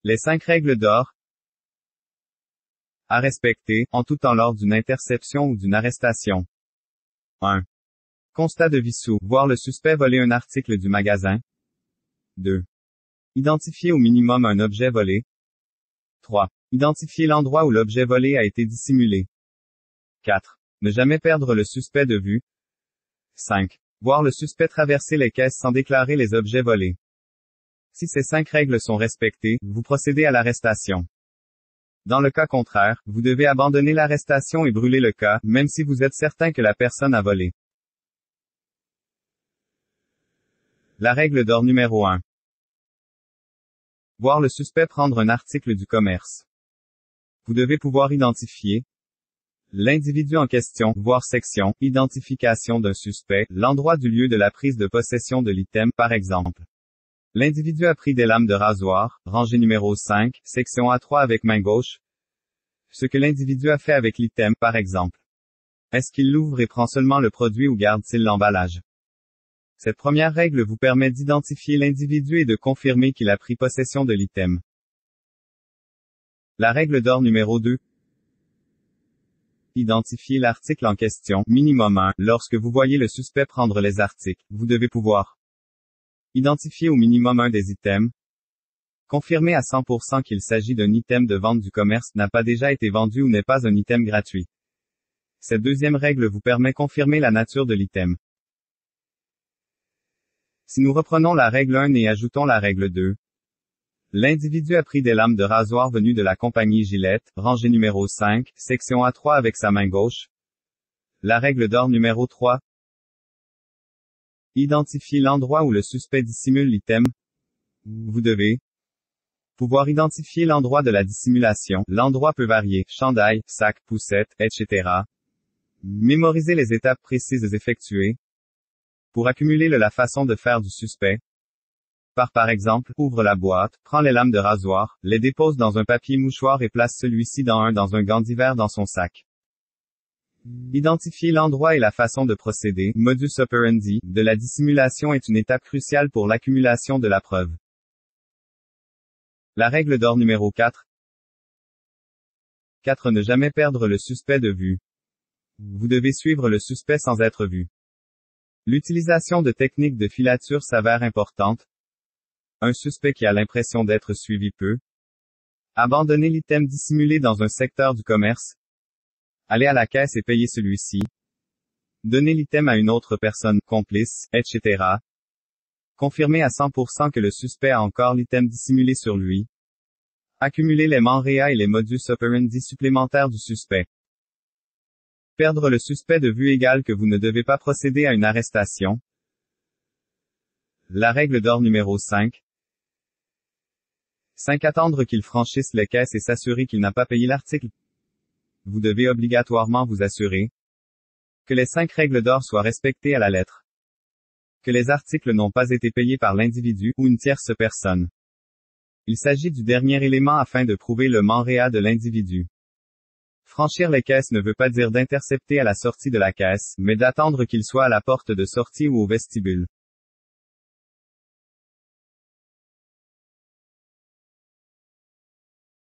Les 5 règles d'or à respecter, en tout temps lors d'une interception ou d'une arrestation. 1. Constat de visu, voir le suspect voler un article du magasin. 2. Identifier au minimum un objet volé. 3. Identifier l'endroit où l'objet volé a été dissimulé. 4. Ne jamais perdre le suspect de vue. 5. Voir le suspect traverser les caisses sans déclarer les objets volés. Si ces 5 règles sont respectées, vous procédez à l'arrestation. Dans le cas contraire, vous devez abandonner l'arrestation et brûler le cas, même si vous êtes certain que la personne a volé. La règle d'or numéro 1. Voir le suspect prendre un article du commerce. Vous devez pouvoir identifier l'individu en question, voir section, identification d'un suspect, l'endroit du lieu de la prise de possession de l'item, par exemple. L'individu a pris des lames de rasoir, rangée numéro 5, section A3 avec main gauche. Ce que l'individu a fait avec l'item, par exemple. Est-ce qu'il l'ouvre et prend seulement le produit ou garde-t-il l'emballage? Cette première règle vous permet d'identifier l'individu et de confirmer qu'il a pris possession de l'item. La règle d'or numéro 2. Identifier l'article en question, minimum 1. Lorsque vous voyez le suspect prendre les articles, vous devez pouvoir identifier au minimum un des items. Confirmer à 100% qu'il s'agit d'un item de vente du commerce, n'a pas déjà été vendu ou n'est pas un item gratuit. Cette deuxième règle vous permet de confirmer la nature de l'item. Si nous reprenons la règle 1 et ajoutons la règle 2. L'individu a pris des lames de rasoir venues de la compagnie Gillette, rangée numéro 5, section A3 avec sa main gauche. La règle d'or numéro 3. Identifier l'endroit où le suspect dissimule l'item. Vous devez pouvoir identifier l'endroit de la dissimulation. L'endroit peut varier, chandail, sac, poussette, etc. Mémoriser les étapes précises effectuées. Pour accumuler la façon de faire du suspect. Par exemple, ouvre la boîte, prend les lames de rasoir, les dépose dans un papier mouchoir et place celui-ci dans un gant d'hiver dans son sac. Identifier l'endroit et la façon de procéder, modus operandi, de la dissimulation est une étape cruciale pour l'accumulation de la preuve. La règle d'or numéro 4. 4. Ne jamais perdre le suspect de vue. Vous devez suivre le suspect sans être vu. L'utilisation de techniques de filature s'avère importante. Un suspect qui a l'impression d'être suivi peut abandonner l'item dissimulé dans un secteur du commerce. Aller à la caisse et payer celui-ci. Donner l'item à une autre personne, complice, etc. Confirmer à 100% que le suspect a encore l'item dissimulé sur lui. Accumuler les manrea et les modus operandi supplémentaires du suspect. Perdre le suspect de vue égale que vous ne devez pas procéder à une arrestation. La règle d'or numéro 5. 5. Attendre qu'il franchisse les caisses et s'assurer qu'il n'a pas payé l'article. Vous devez obligatoirement vous assurer que les 5 règles d'or soient respectées à la lettre. Que les articles n'ont pas été payés par l'individu ou une tierce personne. Il s'agit du dernier élément afin de prouver le manrea de l'individu. Franchir les caisses ne veut pas dire d'intercepter à la sortie de la caisse, mais d'attendre qu'il soit à la porte de sortie ou au vestibule.